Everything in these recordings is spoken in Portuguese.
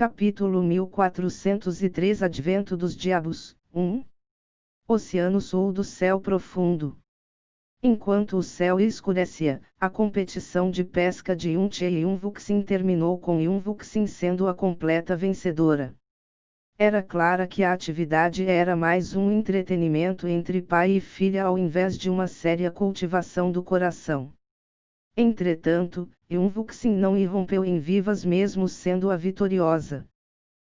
Capítulo 1403 Advento dos Diabos, 1. Oceano Sul do Céu Profundo. Enquanto o céu escurecia, a competição de pesca de Yunche e Yunvuxin terminou com Yunvuxin sendo a completa vencedora. Era clara que a atividade era mais um entretenimento entre pai e filha ao invés de uma séria cultivação do coração. Entretanto, Yunvuxin não irrompeu em vivas mesmo sendo a vitoriosa.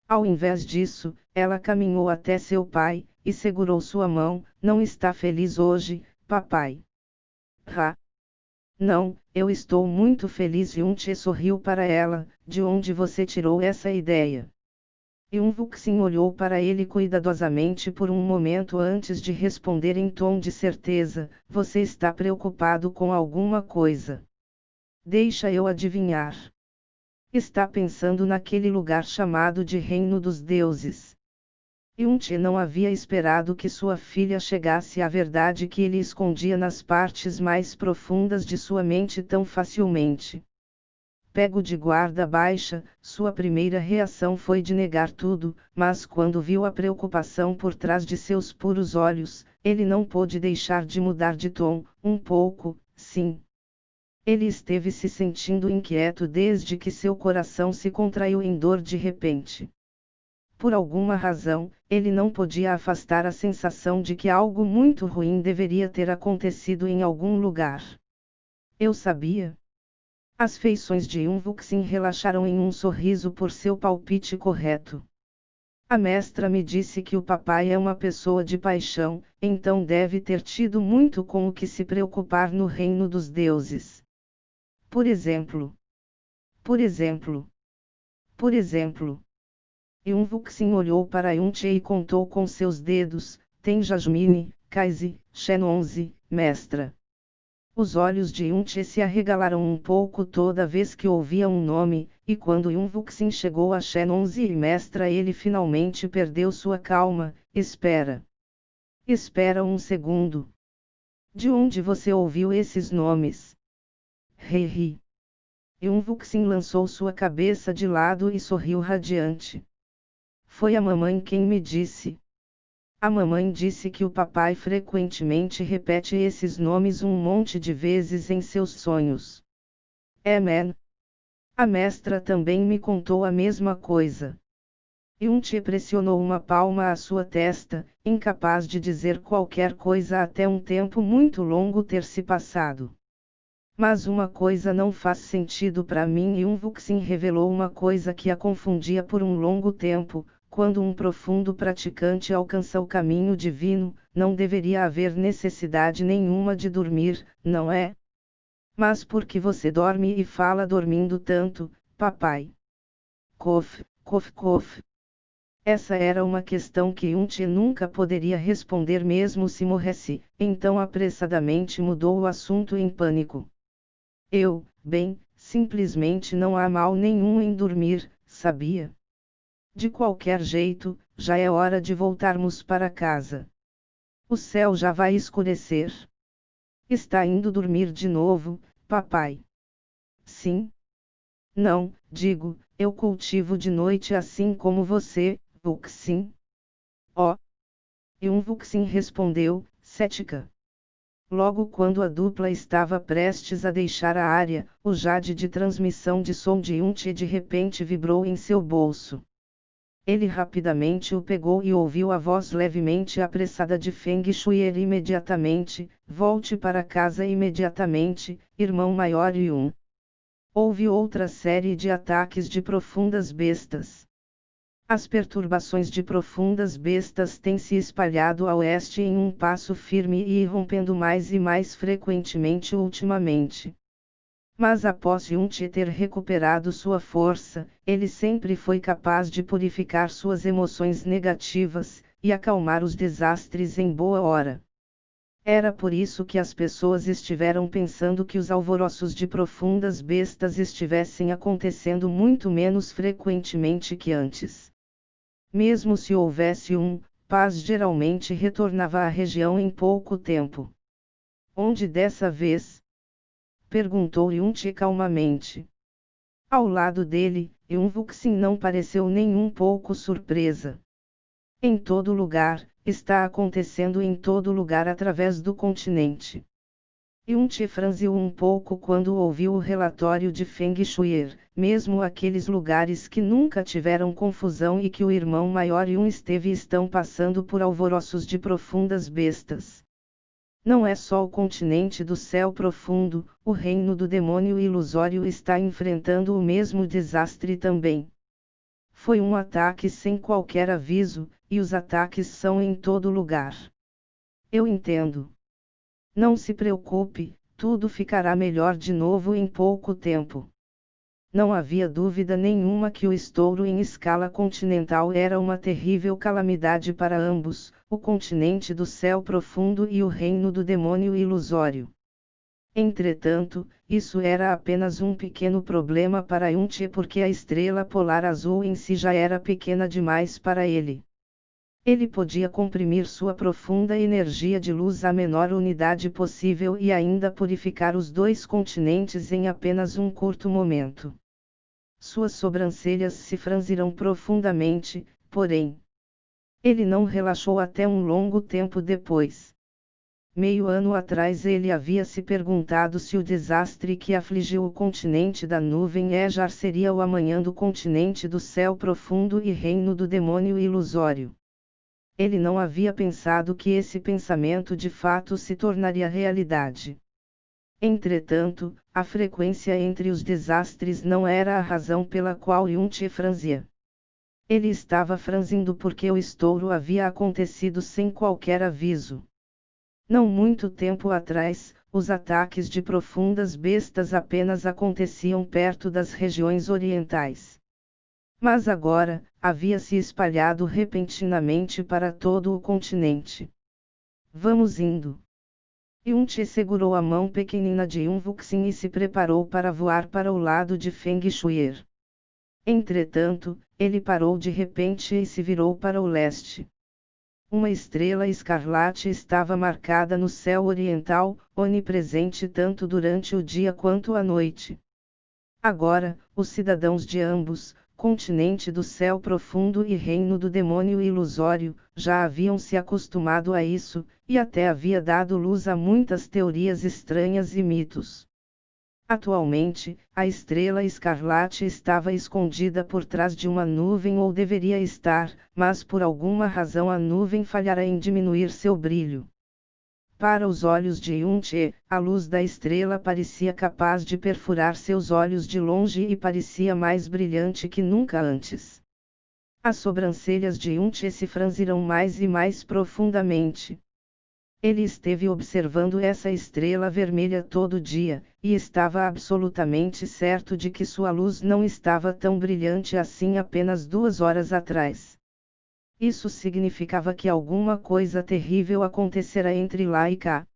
Ao invés disso, ela caminhou até seu pai, e segurou sua mão. Não está feliz hoje, papai? Não, eu estou muito feliz. Yunche sorriu para ela. De onde você tirou essa ideia? Yunvuxin olhou para ele cuidadosamente por um momento antes de responder em tom de certeza. Você está preocupado com alguma coisa? Deixa eu adivinhar. Está pensando naquele lugar chamado de Reino dos Deuses. Yunche não havia esperado que sua filha chegasse à verdade que ele escondia nas partes mais profundas de sua mente tão facilmente. Pego de guarda baixa, sua primeira reação foi de negar tudo, mas quando viu a preocupação por trás de seus puros olhos, ele não pôde deixar de mudar de tom. Um pouco, sim. Ele esteve se sentindo inquieto desde que seu coração se contraiu em dor de repente. Por alguma razão, ele não podia afastar a sensação de que algo muito ruim deveria ter acontecido em algum lugar. Eu sabia. As feições de Yunvuxin relaxaram em um sorriso por seu palpite correto. A mestra me disse que o papai é uma pessoa de paixão, então deve ter tido muito com o que se preocupar no reino dos deuses. Por exemplo. Yunvuxin olhou para Yunche e contou com seus dedos. Tem Jasmine, Kaisi, Shenonzi, mestra. Os olhos de Yunche se arregalaram um pouco toda vez que ouvia um nome, e quando Yunvuxin chegou a Shenonzi e mestra ele finalmente perdeu sua calma. Espera um segundo. De onde você ouviu esses nomes? Yunvuxin lançou sua cabeça de lado e sorriu radiante. Foi a mamãe quem me disse. A mamãe disse que o papai frequentemente repete esses nomes um monte de vezes em seus sonhos. Man. A mestra também me contou a mesma coisa. Yunche pressionou uma palma à sua testa, incapaz de dizer qualquer coisa até um tempo muito longo ter se passado. Mas uma coisa não faz sentido para mim. Yunvuxin revelou uma coisa que a confundia por um longo tempo. Quando um profundo praticante alcança o caminho divino, não deveria haver necessidade nenhuma de dormir, não é? Mas por que você dorme e fala dormindo tanto, papai? Cof. Essa era uma questão que Yunche nunca poderia responder mesmo se morresse, então apressadamente mudou o assunto em pânico. Simplesmente não há mal nenhum em dormir, sabia? De qualquer jeito, já é hora de voltarmos para casa. O céu já vai escurecer. Está indo dormir de novo, papai? Sim. Não, digo, eu cultivo de noite assim como você, Vuxin. Yunvuxin respondeu, cética. Logo quando a dupla estava prestes a deixar a área, o jade de transmissão de som de Yunche de repente vibrou em seu bolso. Ele rapidamente o pegou e ouviu a voz levemente apressada de Feng Shuier imediatamente. Volte para casa imediatamente, irmão maior Yun. Houve outra série de ataques de profundas bestas. As perturbações de profundas bestas têm se espalhado a oeste em um passo firme e irrompendo mais e mais frequentemente ultimamente. Mas após Yunche ter recuperado sua força, ele sempre foi capaz de purificar suas emoções negativas, e acalmar os desastres em boa hora. Era por isso que as pessoas estiveram pensando que os alvoroços de profundas bestas estivessem acontecendo muito menos frequentemente que antes. Mesmo se houvesse paz geralmente retornava à região em pouco tempo. Onde dessa vez? Perguntou Yunche calmamente. Ao lado dele, e Vuxin não pareceu nem um pouco surpresa. Em todo lugar, está acontecendo em todo lugar através do continente. Yun-Che franziu um pouco quando ouviu o relatório de Feng Shuier, mesmo aqueles lugares que nunca tiveram confusão e que o irmão maior Yun esteve estão passando por alvoroços de profundas bestas. Não é só o continente do céu profundo, o reino do demônio ilusório está enfrentando o mesmo desastre também. Foi um ataque sem qualquer aviso, e os ataques são em todo lugar. Eu entendo. Não se preocupe, tudo ficará melhor de novo em pouco tempo. Não havia dúvida nenhuma que o estouro em escala continental era uma terrível calamidade para ambos, o continente do céu profundo e o reino do demônio ilusório. Entretanto, isso era apenas um pequeno problema para Yun-Che porque a estrela polar azul em si já era pequena demais para ele. Ele podia comprimir sua profunda energia de luz à menor unidade possível e ainda purificar os dois continentes em apenas um curto momento. Suas sobrancelhas se franziram profundamente, porém, ele não relaxou até um longo tempo depois. Meio ano atrás ele havia se perguntado se o desastre que afligiu o continente da nuvem Ejar seria o amanhã do continente do céu profundo e reino do demônio ilusório. Ele não havia pensado que esse pensamento de fato se tornaria realidade. Entretanto, a frequência entre os desastres não era a razão pela qual Yun-Che franzia. Ele estava franzindo porque o estouro havia acontecido sem qualquer aviso. Não muito tempo atrás, os ataques de profundas bestas apenas aconteciam perto das regiões orientais. Mas agora, havia se espalhado repentinamente para todo o continente. Vamos indo. Yun-Che segurou a mão pequenina de Vuxin e se preparou para voar para o lado de Feng Shuier. Entretanto, ele parou de repente e se virou para o leste. Uma estrela escarlate estava marcada no céu oriental, onipresente tanto durante o dia quanto a noite. Agora, os cidadãos de ambos, continente do céu profundo e reino do demônio ilusório, já haviam se acostumado a isso, e até havia dado luz a muitas teorias estranhas e mitos. Atualmente, a estrela escarlate estava escondida por trás de uma nuvem ou deveria estar, mas por alguma razão a nuvem falhara em diminuir seu brilho. Para os olhos de Yun-Che, a luz da estrela parecia capaz de perfurar seus olhos de longe e parecia mais brilhante que nunca antes. As sobrancelhas de Yun-Che se franziram mais e mais profundamente. Ele esteve observando essa estrela vermelha todo dia, e estava absolutamente certo de que sua luz não estava tão brilhante assim apenas 2 horas atrás. Isso significava que alguma coisa terrível acontecera entre lá e cá.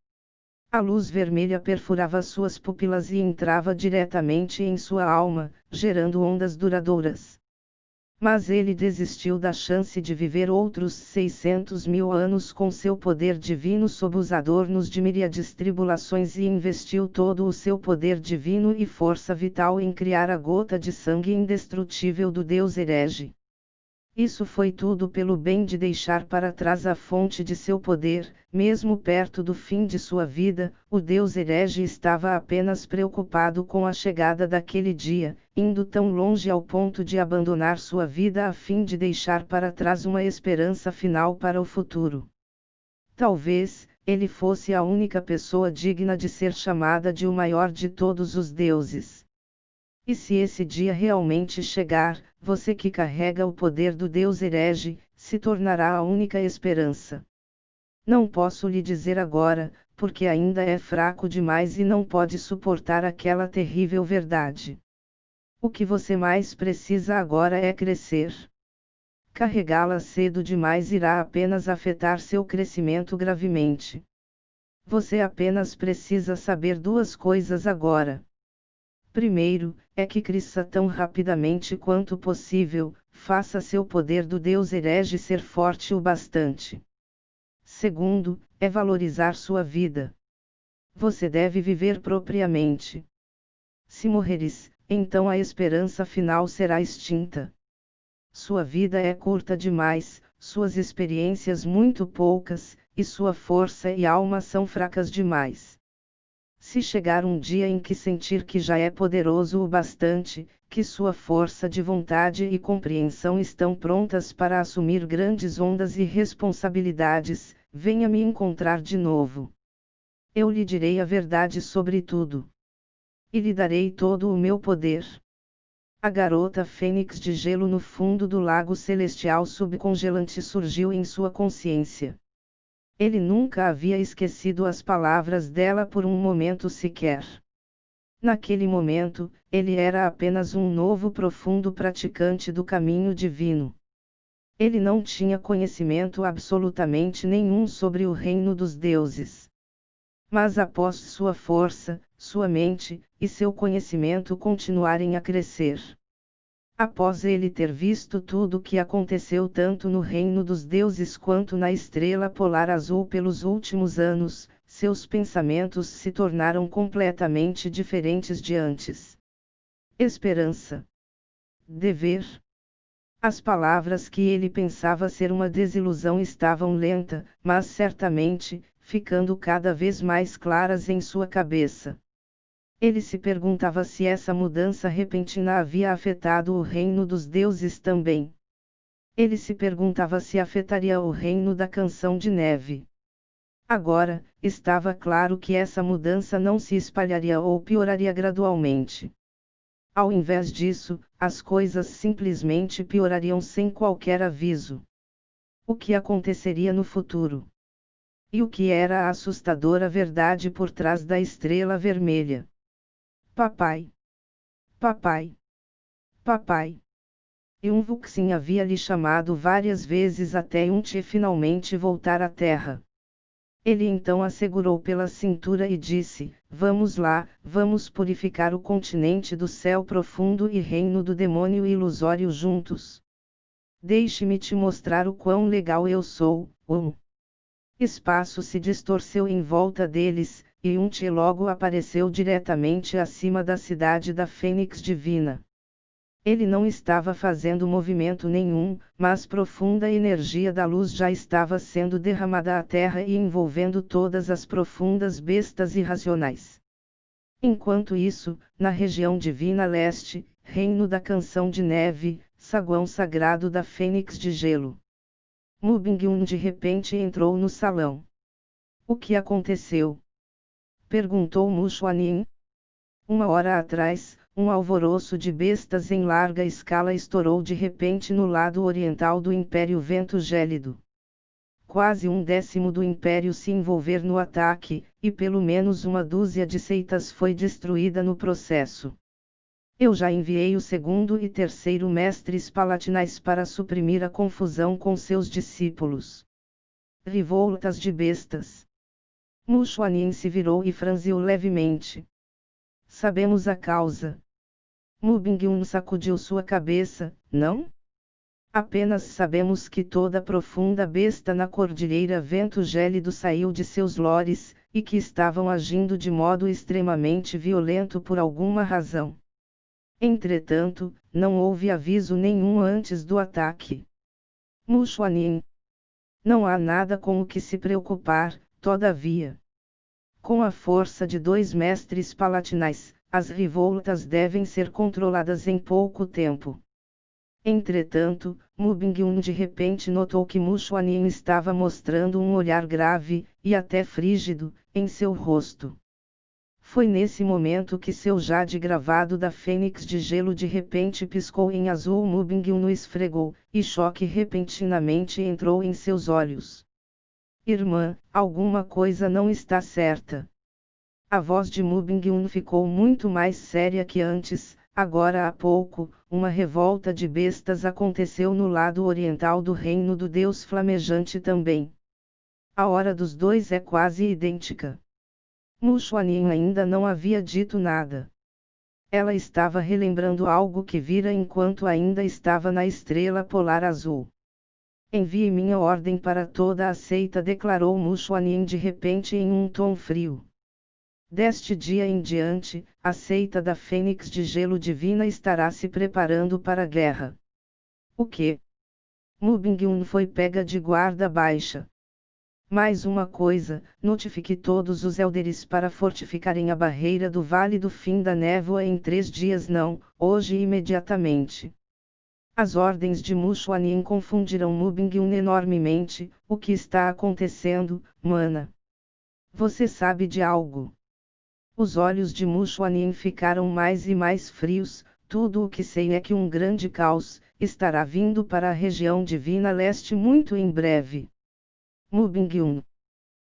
A luz vermelha perfurava suas pupilas e entrava diretamente em sua alma, gerando ondas duradouras. Mas ele desistiu da chance de viver outros 600.000 anos com seu poder divino sob os adornos de miríades tribulações e investiu todo o seu poder divino e força vital em criar a gota de sangue indestrutível do Deus herege. Isso foi tudo pelo bem de deixar para trás a fonte de seu poder, mesmo perto do fim de sua vida, o Deus herege estava apenas preocupado com a chegada daquele dia, indo tão longe ao ponto de abandonar sua vida a fim de deixar para trás uma esperança final para o futuro. Talvez, ele fosse a única pessoa digna de ser chamada de o maior de todos os deuses. E se esse dia realmente chegar, você que carrega o poder do Deus herege, se tornará a única esperança. Não posso lhe dizer agora, porque ainda é fraco demais e não pode suportar aquela terrível verdade. O que você mais precisa agora é crescer. Carregá-la cedo demais irá apenas afetar seu crescimento gravemente. Você apenas precisa saber 2 coisas agora. Primeiro, é que cresça tão rapidamente quanto possível, faça seu poder do Deus herege ser forte o bastante. Segundo, é valorizar sua vida. Você deve viver propriamente. Se morreres, então a esperança final será extinta. Sua vida é curta demais, suas experiências muito poucas, e sua força e alma são fracas demais. Se chegar um dia em que sentir que já é poderoso o bastante, que sua força de vontade e compreensão estão prontas para assumir grandes ondas e responsabilidades, venha me encontrar de novo. Eu lhe direi a verdade sobre tudo. E lhe darei todo o meu poder. A garota fênix de gelo no fundo do lago celestial subcongelante surgiu em sua consciência. Ele nunca havia esquecido as palavras dela por um momento sequer. Naquele momento, ele era apenas um novo profundo praticante do caminho divino. Ele não tinha conhecimento absolutamente nenhum sobre o reino dos deuses. Mas após sua força, sua mente, e seu conhecimento continuarem a crescer. Após ele ter visto tudo o que aconteceu tanto no reino dos deuses quanto na estrela polar azul pelos últimos anos, seus pensamentos se tornaram completamente diferentes de antes. Esperança. Dever. As palavras que ele pensava ser uma desilusão estavam lenta, mas certamente, ficando cada vez mais claras em sua cabeça. Ele se perguntava se essa mudança repentina havia afetado o reino dos deuses também. Ele se perguntava se afetaria o reino da Canção de Neve. Agora, estava claro que essa mudança não se espalharia ou pioraria gradualmente. Ao invés disso, as coisas simplesmente piorariam sem qualquer aviso. O que aconteceria no futuro? E o que era a assustadora verdade por trás da estrela vermelha? Papai. Papai. Papai. E um Vuxin havia lhe chamado várias vezes até Yunchi finalmente voltar à terra. Ele então a segurou pela cintura e disse: Vamos lá, vamos purificar o continente do céu profundo e reino do demônio ilusório juntos. Deixe-me te mostrar o quão legal eu sou. Espaço se distorceu em volta deles, e Yunchi logo apareceu diretamente acima da cidade da Fênix Divina. Ele não estava fazendo movimento nenhum, mas profunda energia da luz já estava sendo derramada à terra e envolvendo todas as profundas bestas irracionais. Enquanto isso, na região divina leste, reino da Canção de Neve, saguão sagrado da Fênix de Gelo. Mu Bingyun de repente entrou no salão. O que aconteceu? Perguntou Mu Xuanyin. Uma hora atrás, um alvoroço de bestas em larga escala estourou de repente no lado oriental do Império Vento Gélido. Quase 1/10 do Império se envolver no ataque, e pelo menos uma dúzia de seitas foi destruída no processo. Eu já enviei o segundo e terceiro mestres palatinais para suprimir a confusão com seus discípulos. Revoltas de bestas. Mu Xuanyin se virou e franziu levemente. Sabemos a causa. Mu Bingyun sacudiu sua cabeça, não? Apenas sabemos que toda profunda besta na cordilheira Vento Gélido saiu de seus lores, e que estavam agindo de modo extremamente violento por alguma razão. Entretanto, não houve aviso nenhum antes do ataque. Mu Xuanyin. Não há nada com o que se preocupar, todavia. Com a força de 2 mestres palatinais, as revoltas devem ser controladas em pouco tempo. Entretanto, Mu Bingyun de repente notou que Mu Xuanyin estava mostrando um olhar grave, e até frígido, em seu rosto. Foi nesse momento que seu jade gravado da Fênix de Gelo de repente piscou em azul. Mu Bingyun o esfregou, e choque repentinamente entrou em seus olhos. Irmã, alguma coisa não está certa. A voz de Mu Bingyun ficou muito mais séria que antes. Agora há pouco, uma revolta de bestas aconteceu no lado oriental do reino do Deus Flamejante também. A hora dos dois é quase idêntica. Mu Xuanyin ainda não havia dito nada. Ela estava relembrando algo que vira enquanto ainda estava na estrela polar azul. Envie minha ordem para toda a seita, declarou Mu Xuanyin de repente em um tom frio. Deste dia em diante, a seita da Fênix de Gelo Divina estará se preparando para a guerra. O que? Mubingyun foi pega de guarda baixa. Mais uma coisa, notifique todos os Elderes para fortificarem a barreira do Vale do Fim da Névoa em 3 dias não, hoje e imediatamente. As ordens de Mushuanin confundiram Mubingyun enormemente. O que está acontecendo, mana? Você sabe de algo? Os olhos de Mushuanin ficaram mais e mais frios. Tudo o que sei é que um grande caos estará vindo para a região Divina Leste muito em breve. Mubingyun.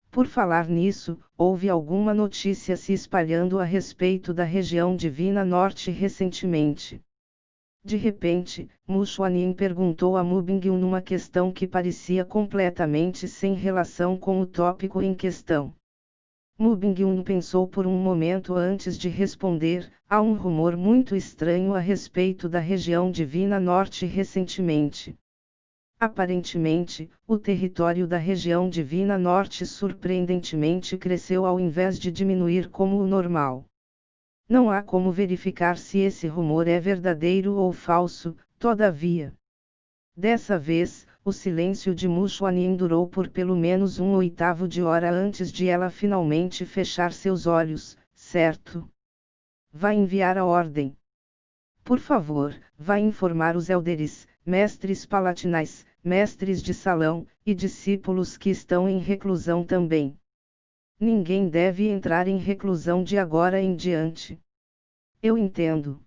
Por falar nisso, houve alguma notícia se espalhando a respeito da região Divina Norte recentemente. De repente, Mushuanin perguntou a Mubingyun uma questão que parecia completamente sem relação com o tópico em questão. Mubingyun pensou por um momento antes de responder. Há um rumor muito estranho a respeito da região Divina Norte recentemente. Aparentemente, o território da região Divina Norte surpreendentemente cresceu ao invés de diminuir como o normal. Não há como verificar se esse rumor é verdadeiro ou falso, todavia. Dessa vez, o silêncio de Mushuanin durou por pelo menos 1/8 de hora antes de ela finalmente fechar seus olhos. Certo? Vá enviar a ordem. Por favor, vá informar os Elderes, mestres palatinais, mestres de salão, e discípulos que estão em reclusão também. Ninguém deve entrar em reclusão de agora em diante. Eu entendo.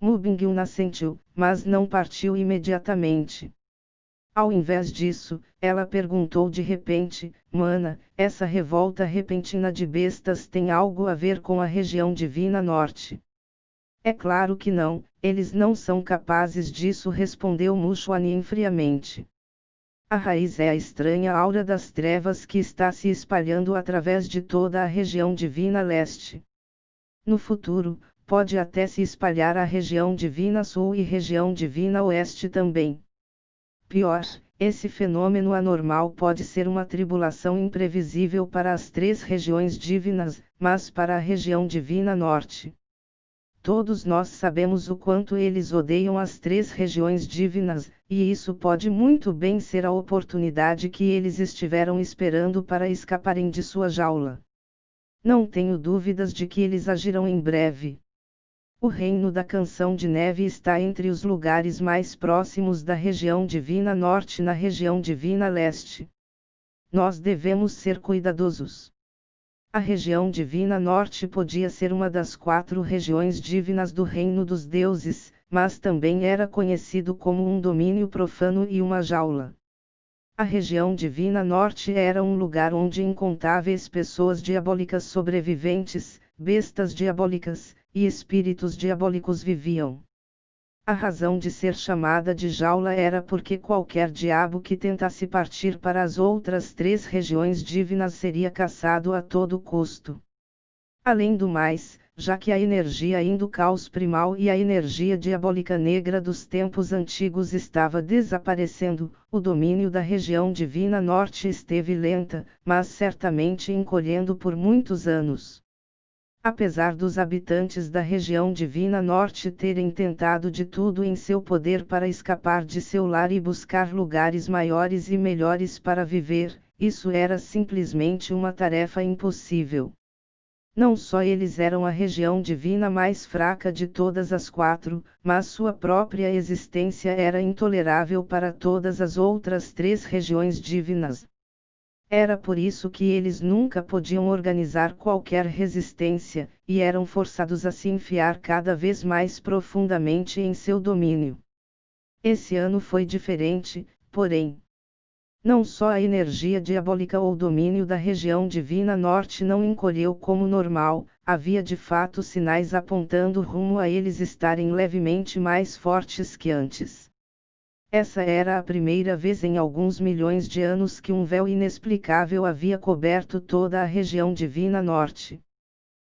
Mubingyun assentiu, mas não partiu imediatamente. Ao invés disso, ela perguntou de repente: Mana, essa revolta repentina de bestas tem algo a ver com a região Divina Norte? É claro que não, eles não são capazes disso, respondeu Mushuanin friamente. A raiz é a estranha aura das trevas que está se espalhando através de toda a região Divina Leste. No futuro, pode até se espalhar a região Divina Sul e região Divina Oeste também. Pior, esse fenômeno anormal pode ser uma tribulação imprevisível para as 3 regiões divinas, mas para a região Divina Norte. Todos nós sabemos o quanto eles odeiam as 3 regiões divinas, e isso pode muito bem ser a oportunidade que eles estiveram esperando para escaparem de sua jaula. Não tenho dúvidas de que eles agirão em breve. O Reino da Canção de Neve está entre os lugares mais próximos da região Divina Norte na região Divina Leste. Nós devemos ser cuidadosos. A região Divina Norte podia ser uma das 4 regiões divinas do Reino dos Deuses, mas também era conhecido como um domínio profano e uma jaula. A região Divina Norte era um lugar onde incontáveis pessoas diabólicas sobreviventes, bestas diabólicas, e espíritos diabólicos viviam. A razão de ser chamada de jaula era porque qualquer diabo que tentasse partir para as outras 3 regiões divinas seria caçado a todo custo. Além do mais, já que a energia Indo-Caos primal e a energia diabólica negra dos tempos antigos estava desaparecendo, o domínio da região Divina Norte esteve lenta, mas certamente encolhendo por muitos anos. Apesar dos habitantes da região Divina Norte terem tentado de tudo em seu poder para escapar de seu lar e buscar lugares maiores e melhores para viver, isso era simplesmente uma tarefa impossível. Não só eles eram a região divina mais fraca de todas as 4, mas sua própria existência era intolerável para todas as outras 3 regiões divinas. Era por isso que eles nunca podiam organizar qualquer resistência, e eram forçados a se enfiar cada vez mais profundamente em seu domínio. Esse ano foi diferente, porém. Não só a energia diabólica ou domínio da região Divina Norte não encolheu como normal, havia de fato sinais apontando rumo a eles estarem levemente mais fortes que antes. Essa era a primeira vez em alguns milhões de anos que um véu inexplicável havia coberto toda a região Divina Norte.